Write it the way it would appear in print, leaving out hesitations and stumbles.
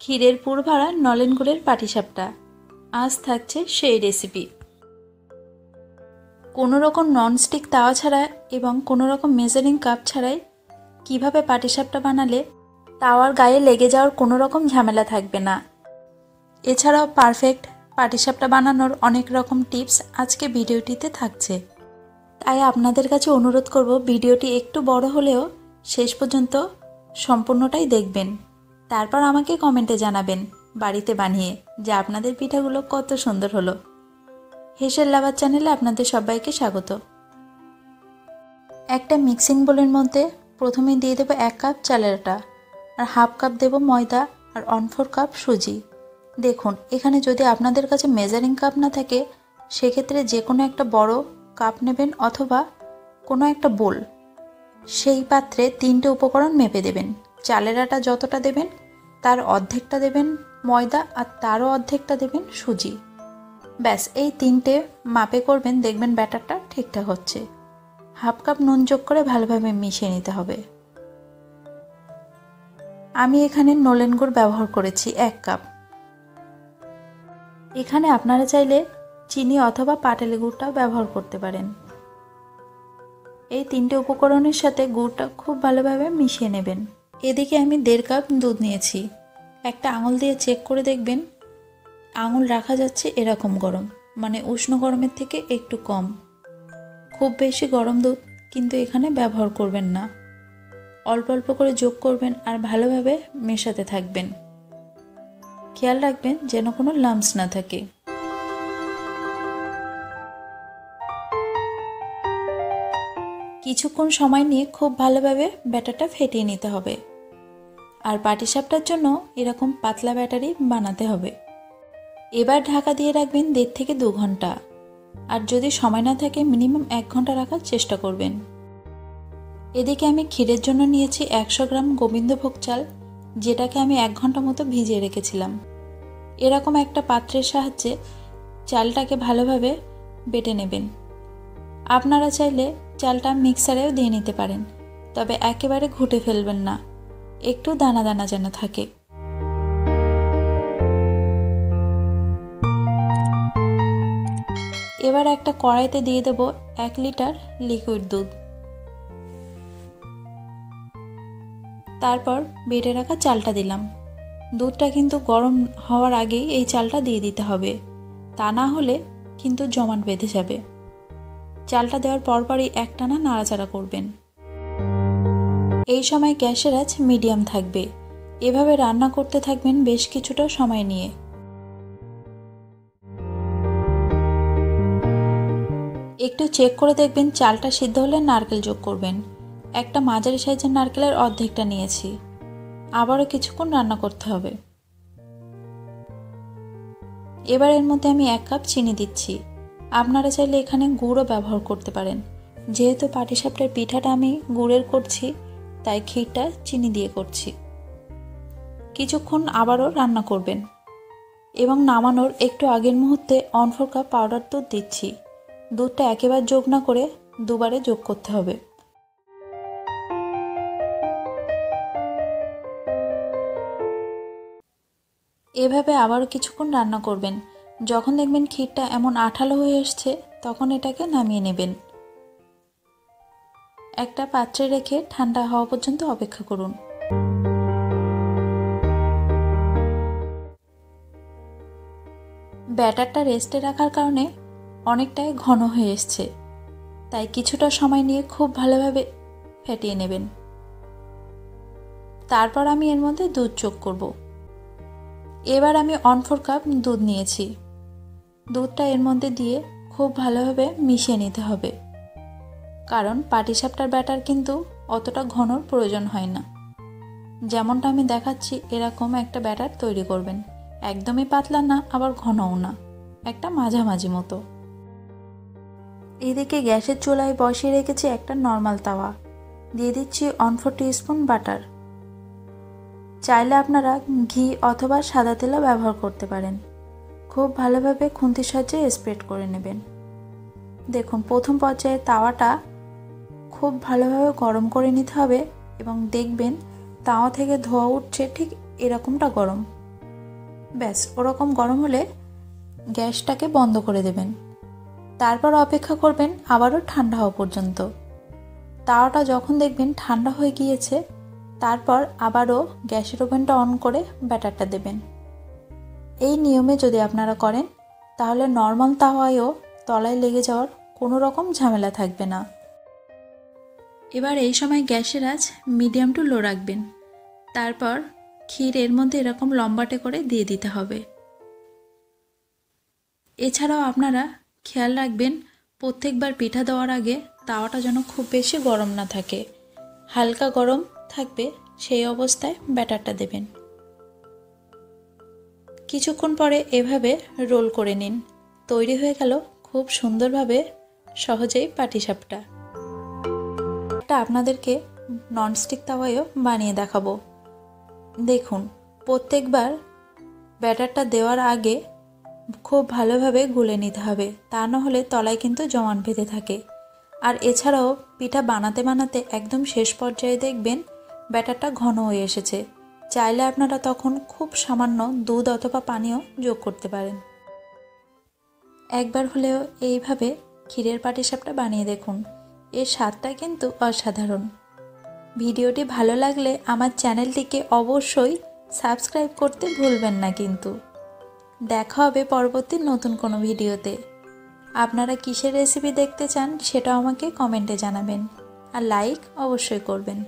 ক্ষীরের পুর ভরা নলেন গুড়ের পাটিসাপটা আজ থাকছে সেই রেসিপি। কোনো রকম ননস্টিক তাওয়া ছাড়া এবং কোনো রকম মেজারিং কাপ ছাড়াই কিভাবে পাটিসাপটা বানালে তাওয়ার গায়ে লেগে যাওয়ার কোনো রকম ঝামেলা থাকবে না। এছাড়াও পারফেক্ট পাটিসাপটা বানানোর অনেক রকম টিপস আজকে ভিডিওটিতে থাকছে। তাই আপনাদের কাছে অনুরোধ করব ভিডিওটি একটু বড় হলেও শেষ পর্যন্ত সম্পূর্ণটাই দেখবেন। তারপর আমাকে কমেন্টে জানাবেন বাড়িতে বানিয়ে যে আপনাদের পিঠাগুলো কত সুন্দর হলো। হেসেল লাভার চ্যানেলে আপনাদের সবাইকে স্বাগত। একটা মিক্সিং বোলের মধ্যে প্রথমে দিয়ে দেবো 1 কাপ চালের আটা, আর হাফ কাপ দেব ময়দা, আর 1/4 কাপ সুজি। দেখুন এখানে যদি আপনাদের কাছে মেজারিং কাপ না থাকে সেক্ষেত্রে যে কোনো একটা বড় কাপ নেবেন অথবা কোনো একটা বোল, সেই পাত্রে 3টে উপকরণ মেপে দেবেন। চালের আটা যতটা দেবেন তার অর্ধেকটা দেবেন ময়দা, আর তারও অর্ধেকটা দেবেন সুজি। ব্যাস এই 3টে মাপে করবেন, দেখবেন ব্যাটারটা ঠিকঠাক হচ্ছে। হাফ কাপ নুন যোগ করে ভালোভাবে মিশিয়ে নিতে হবে। আমি এখানে নলেন গুড় ব্যবহার করেছি 1 কাপ। এখানে আপনারা চাইলে চিনি অথবা পাটালি গুড়টাও ব্যবহার করতে পারেন। এই 3টে উপকরণের সাথে গুড়টা খুব ভালোভাবে মিশিয়ে নেবেন। এদিকে আমি 1.5 কাপ দুধ নিয়েছি। একটা আঙুল দিয়ে চেক করে দেখবেন আঙুল রাখা যাচ্ছে এরকম গরম, মানে উষ্ণ গরমের থেকে একটু কম। খুব বেশি গরম দুধ কিন্তু এখানে ব্যবহার করবেন না। অল্প অল্প করে যোগ করবেন আর ভালোভাবে মেশাতে থাকবেন। খেয়াল রাখবেন যেন কোনো লাম্পস না থাকে। কিছুক্ষণ সময় নিয়ে খুব ভালোভাবে ব্যাটারটা ফেটিয়ে নিতে হবে। আর পাটিসাপটার জন্য এরকম পাতলা ব্যাটারই বানাতে হবে। এবার ঢাকা দিয়ে রাখবেন 1.5 থেকে 2 ঘন্টা। আর যদি সময় না থাকে মিনিমাম 1 ঘন্টা রাখার চেষ্টা করবেন। এদিকে আমি ক্ষীরের জন্য নিয়েছি 100 গ্রাম গোবিন্দভোগ চাল, যেটাকে আমি 1 ঘন্টা মতো ভিজিয়ে রেখেছিলাম। এরকম একটা পাত্রের সাহায্যে চালটাকে ভালোভাবে বেটে নেবেন। আপনারা চাইলে চালটা মিক্সারেও দিয়ে নিতে পারেন, তবে একেবারে ঘুটে ফেলবেন না, একটু দানা দানা যেন থাকে। এবার একটা কড়াইতে দিয়ে দেব 1 লিটার লিকুইড দুধ। তারপর বেটে রাখা চালটা দিলাম। দুধটা কিন্তু গরম হওয়ার আগেই এই চালটা দিয়ে দিতে হবে, তা না হলে কিন্তু জমাট বেঁধে যাবে। চালটা দেওয়ার পরপরই একটানা নাড়াচাড়া করবেন। এই সময় গ্যাসের আঁচ মিডিয়াম থাকবে। এভাবে রান্না করতে থাকবেন বেশ কিছুটা সময় নিয়ে। একটু চেক করে দেখবেন চালটা সিদ্ধ হলে নারকেল যোগ করবেন। একটা মাঝারি সাইজের নারকেলের অর্ধেকটা নিয়েছি। আবারও কিছুক্ষণ রান্না করতে হবে। এবার এর মধ্যে আমি 1 কাপ চিনি দিচ্ছি। আপনারা চাইলে এখানে গুড়ও ব্যবহার করতে পারেন। যেহেতু পাটিসাপটার পিঠাটা আমি গুড়ের করছি, তাই ক্ষীরটা চিনি দিয়ে করছি। কিছুক্ষণ আবারও রান্না করবেন এবং নামানোর একটু আগের মুহূর্তে 1/4 কাপ পাউডার দুধ দিচ্ছি। দুধটা একেবারে যোগ না করে দুবারে যোগ করতে হবে। এভাবে আবারও কিছুক্ষণ রান্না করবেন। যখন দেখবেন ক্ষীরটা এমন আঠালো হয়ে এসছে তখন এটাকে নামিয়ে নেবেন। একটা পাত্রে রেখে ঠান্ডা হওয়া পর্যন্ত অপেক্ষা করুন। ব্যাটারটা রেস্টে রাখার কারণে অনেকটাই ঘন হয়ে এসছে, তাই কিছুটা সময় নিয়ে খুব ভালোভাবে ফেটিয়ে নেবেন। তারপর আমি এর মধ্যে দুধ যোগ করব। এবার আমি 1/4 কাপ দুধ নিয়েছি। দুধটা এর মধ্যে দিয়ে খুব ভালোভাবে মিশিয়ে নিতে হবে, কারণ পাটিসাপটার ব্যাটার কিন্তু অতটা ঘনর প্রয়োজন হয় না। যেমনটা আমি দেখাচ্ছি এরকম একটা ব্যাটার তৈরি করবেন। একদমই পাতলা না, আবার ঘনও না, একটা মাঝামাঝি মতো। এদিকে গ্যাসের চুলায় বসিয়ে রেখেছি একটা নর্মাল তাওয়া। দিয়ে দিচ্ছি 1/4 টিস্পুন বাটার। চাইলে আপনারা ঘি অথবা সাদা তেলও ব্যবহার করতে পারেন। খুব ভালোভাবে খুন্তির সাহায্যে স্প্রেড করে নেবেন। দেখুন প্রথম পর্যায়ে তাওয়াটা খুব ভালোভাবে গরম করে নিতে হবে এবং দেখবেন তাওয়া থেকে ধোঁয়া উঠছে ঠিক এরকমটা গরম। ব্যাস ওরকম গরম হলে গ্যাসটাকে বন্ধ করে দেবেন। তারপর অপেক্ষা করবেন আবারও ঠান্ডা হওয়া পর্যন্ত। তাওয়াটা যখন দেখবেন ঠান্ডা হয়ে গিয়েছে, তারপর আবারও গ্যাসের ওভেনটা অন করে ব্যাটারটা দেবেন। এই নিয়মে যদি আপনারা করেন তাহলে নর্মাল তাওয়ায়ও তলায় লেগে যাওয়ার কোনো রকম ঝামেলা থাকবে না। এবার এই সময় গ্যাসের আঁচ মিডিয়াম টু লো রাখবেন। তারপর ক্ষীর এর মধ্যে এরকম লম্বাটে করে দিয়ে দিতে হবে। এছাড়াও আপনারা খেয়াল রাখবেন প্রত্যেকবার পিঠা দেওয়ার আগে তাওয়াটা যেন খুব বেশি গরম না থাকে, হালকা গরম থাকবে সেই অবস্থায় ব্যাটারটা দেবেন। কিছুক্ষণ পরে এভাবে রোল করে নিন। তৈরি হয়ে গেল খুব সুন্দরভাবে সহজেই পাটিসাপটা। এটা আপনাদেরকে ননস্টিক তাওয়ায়ও বানিয়ে দেখাবো। দেখুন, প্রত্যেকবার ব্যাটারটা দেওয়ার আগে খুব ভালোভাবে গুলে নিতে হবে, তা না হলে তলায় কিন্তু জমাট বেঁধে থাকে। আর এছাড়াও পিঠা বানাতে বানাতে একদম শেষ পর্যায়ে দেখবেন ব্যাটারটা ঘন হয়ে এসেছে। চাইলে আপনারা তখন খুব সামান্য দুধ অথবা পানিও যোগ করতে পারেন। একবার হলেও এইভাবে ক্ষীরের পাটিসাপটা বানিয়ে দেখুন, এর স্বাদটা কিন্তু অসাধারণ। ভিডিওটি ভালো লাগলে আমার চ্যানেলটিকে অবশ্যই সাবস্ক্রাইব করতে ভুলবেন না কিন্তু। দেখা হবে পরবর্তী নতুন কোনো ভিডিওতে। আপনারা কিসের রেসিপি দেখতে চান সেটাও আমাকে কমেন্টে জানাবেন, আর লাইক অবশ্যই করবেন।